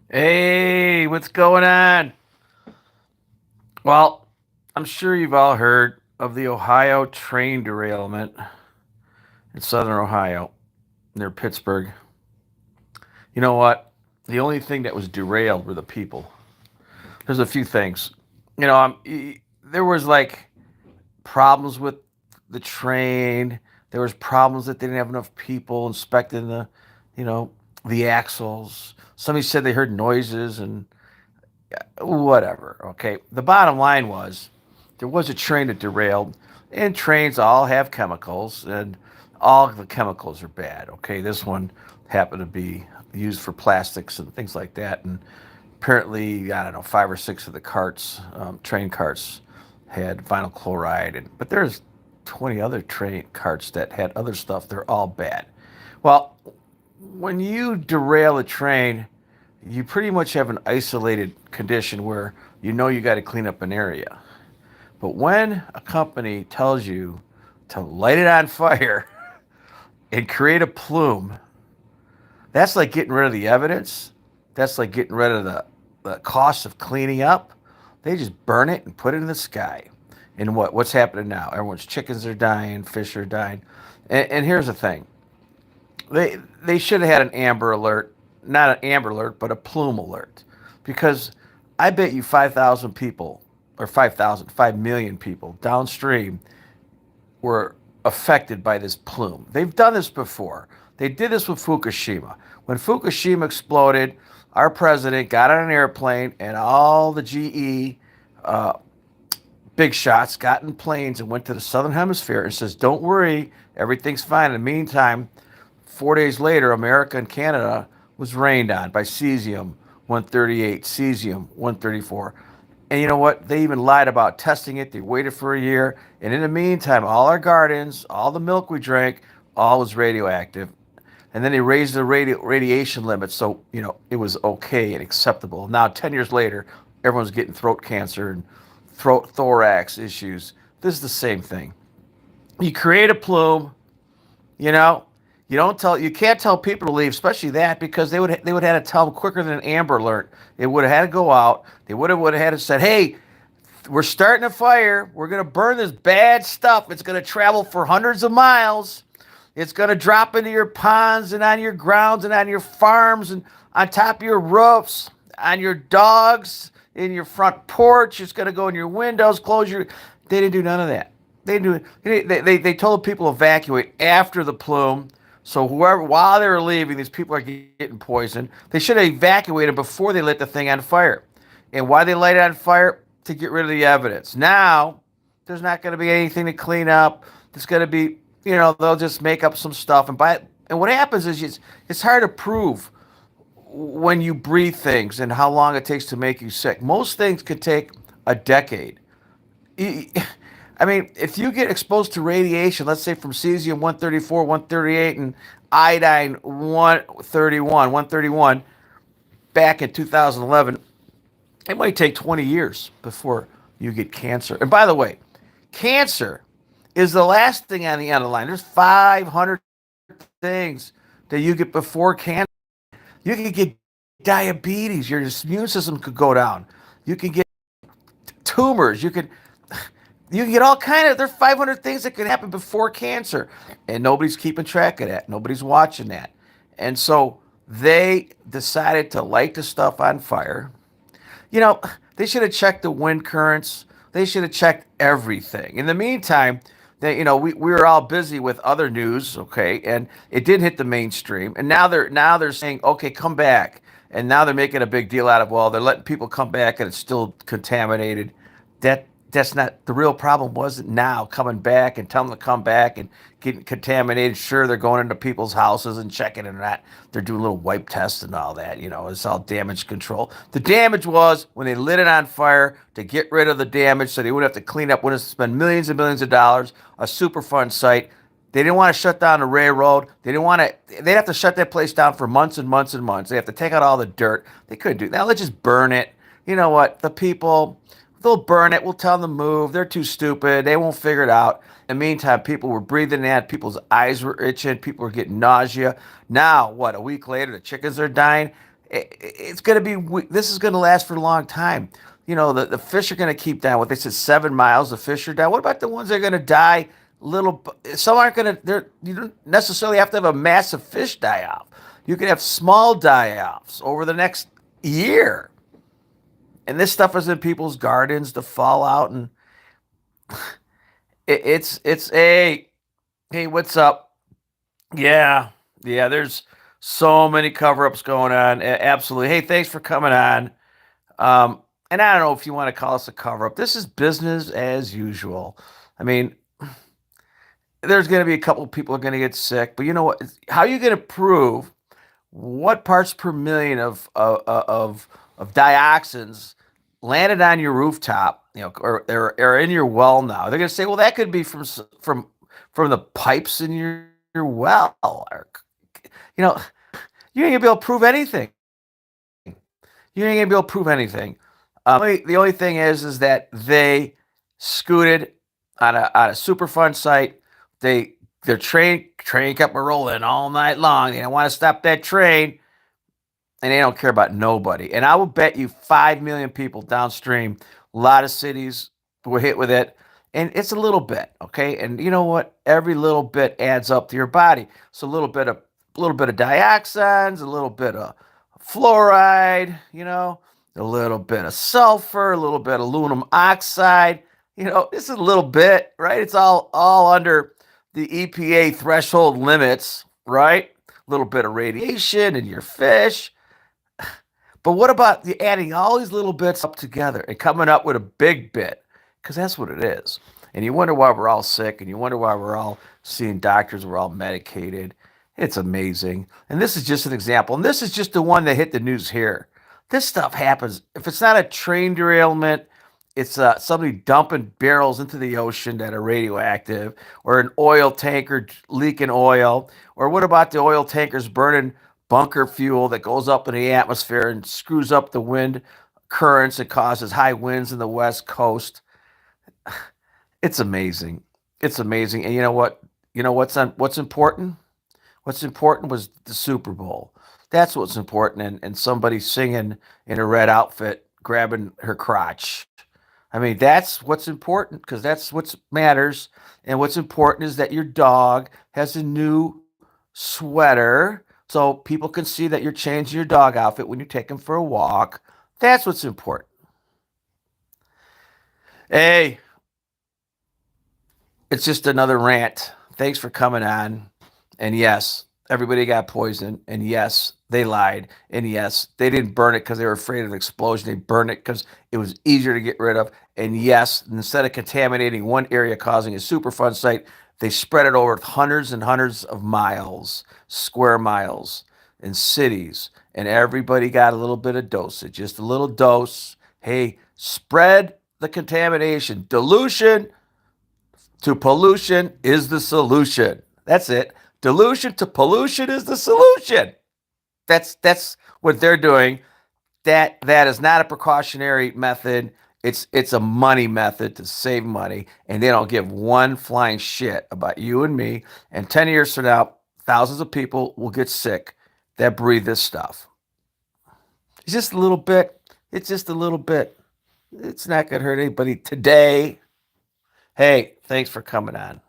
Hey, what's going on? Well, I'm sure you've all heard of the Ohio train derailment in southern Ohio near Pittsburgh. You know what? The only thing that was derailed were the people. There's a few things. There was like problems with the train. There was problems that they didn't have enough people inspecting you know, the axles. Somebody said they heard noises and whatever. Okay. The bottom line was there was a train that derailed, and trains all have chemicals, and all the chemicals are bad. Okay. This one happened to be used for plastics and things like that. And apparently, I don't know, five or six of the carts, train carts, had vinyl chloride. But there's 20 other train carts that had other stuff. They're all bad. Well, when you derail a train, you pretty much have an isolated condition where you know you got to clean up an area. But when a company tells you to light it on fire and create a plume, that's like getting rid of the evidence. That's like getting rid of the cost of cleaning up. They just burn it and put it in the sky. And what's happening now? Everyone's chickens are dying, fish are dying. And here's the thing. They should have had an amber alert, not an amber alert, but a plume alert. Because I bet you 5,000 people, or 5 million people downstream were affected by this plume. They've done this before. They did this with Fukushima. When Fukushima exploded, our president got on an airplane and all the GE big shots got in planes and went to the southern hemisphere and says, "Don't worry, everything's fine." In the meantime, 4 days later, America and Canada was rained on by cesium 138, cesium 134. And you know what? They even lied about testing it. They waited for a year. And in the meantime, all our gardens, all the milk we drank, all was radioactive. And then they raised the radiation limit so, it was okay and acceptable. Now, 10 years later, everyone's getting throat cancer and throat thorax issues. This is the same thing. You create a plume, you know, you can't tell people to leave, especially that, because they would have had to tell them quicker than an Amber Alert. They would have had to go out. They would have had to said, "Hey, we're starting a fire. We're gonna burn this bad stuff. It's gonna travel for hundreds of miles. It's gonna drop into your ponds and on your grounds and on your farms and on top of your roofs, on your dogs, in your front porch. It's gonna go in your windows. Close your." They didn't do none of that. They told people to evacuate after the plume. So whoever, while they were leaving, these people are getting poisoned. They should have evacuated before they lit the thing on fire. And why they light it on fire? To get rid of the evidence. Now, there's not going to be anything to clean up. There's going to be, they'll just make up some stuff and buy it. And what happens is it's hard to prove when you breathe things and how long it takes to make you sick. Most things could take a decade. I mean, if you get exposed to radiation, let's say from cesium 134, 138, and iodine 131 back in 2011, it might take 20 years before you get cancer. And by the way, cancer is the last thing on the end of the line. There's 500 things that you get before cancer. You can get diabetes. Your immune system could go down. You can get tumors. You can get all kind of, there's 500 things that could happen before cancer, and nobody's keeping track of that. Nobody's watching that. And so they decided to light the stuff on fire. You know, they should have checked the wind currents. They should have checked everything. In the meantime, we were all busy with other news, okay, and it didn't hit the mainstream. And now they're saying, okay, come back. And now they're making a big deal out of, well, they're letting people come back and it's still contaminated. That's not the real problem. Wasn't now coming back and telling them to come back and getting contaminated. Sure, they're going into people's houses and checking and that. They're doing little wipe tests and all that. It's all damage control. The damage was when they lit it on fire to get rid of the damage, so they wouldn't have to clean up. Wouldn't have to spend millions and millions of dollars. A Superfund site. They didn't want to shut down the railroad. They didn't want to. They'd have to shut that place down for months and months and months. They have to take out all the dirt. They couldn't do that. Now let's just burn it. You know what? The people, they'll burn it. We'll tell them to move. They're too stupid. They won't figure it out. In the meantime, people were breathing in. People's eyes were itching. People were getting nausea. Now, what? A week later, the chickens are dying. It's going to be, this is going to last for a long time. You know, the fish are going to keep down. What they said, 7 miles, the fish are down. What about the ones that are going to die little? Some aren't going to, you don't necessarily have to have a massive fish die off. You can have small die offs over the next year. And this stuff is in people's gardens to fall out. And it's hey, what's up? Yeah, yeah, there's so many cover ups going on. Absolutely. Hey, thanks for coming on. Um, and I don't know if you want to call us a cover up. This is business as usual. I mean, there's going to be a couple of people are going to get sick, but you know what? How are you going to prove what parts per million of dioxins landed on your rooftop, you know, or in your well now? They're going to say, well, that could be from the pipes in your well. Or, you know, you ain't gonna be able to prove anything. You ain't gonna be able to prove anything. The only thing is that they scooted on a Superfund site. Their train kept rolling all night long. They don't want to stop that train, and they don't care about nobody. And I will bet you 5 million people downstream, a lot of cities were hit with it. And it's a little bit, okay? And you know what? Every little bit adds up to your body. So a little bit of dioxins, a little bit of fluoride, you know, a little bit of sulfur, a little bit of aluminum oxide. You know, this is a little bit, right? It's all under the EPA threshold limits, right? A little bit of radiation in your fish. But what about you adding all these little bits up together and coming up with a big bit? Because that's what it is. And you wonder why we're all sick, and you wonder why we're all seeing doctors, we're all medicated. It's amazing. And this is just an example. And this is just the one that hit the news here. This stuff happens. If it's not a train derailment, it's somebody dumping barrels into the ocean that are radioactive, or an oil tanker leaking oil, or what about the oil tankers burning bunker fuel that goes up in the atmosphere and screws up the wind currents and causes high winds in the west coast? It's amazing. It's amazing. And you know what? You know what's important? What's important was the Super Bowl. That's what's important. And somebody singing in a red outfit, grabbing her crotch. I mean, that's what's important because that's what matters. And what's important is that your dog has a new sweater so people can see that you're changing your dog outfit when you take him for a walk. That's what's important. Hey, it's just another rant. Thanks for coming on. And yes, everybody got poisoned. And yes, they lied. And yes, they didn't burn it because they were afraid of the explosion. They burned it because it was easier to get rid of. And yes, instead of contaminating one area causing a Superfund site, they spread it over hundreds and hundreds of miles, square miles, in cities. And everybody got a little bit of dosage, just a little dose. Hey, spread the contamination. Dilution to pollution is the solution. That's it. Dilution to pollution is the solution. That's what they're doing. That is not a precautionary method. It's a money method to save money, and they don't give one flying shit about you and me. And 10 years from now, thousands of people will get sick that breathe this stuff. It's just a little bit. It's just a little bit. It's not going to hurt anybody today. Hey, thanks for coming on.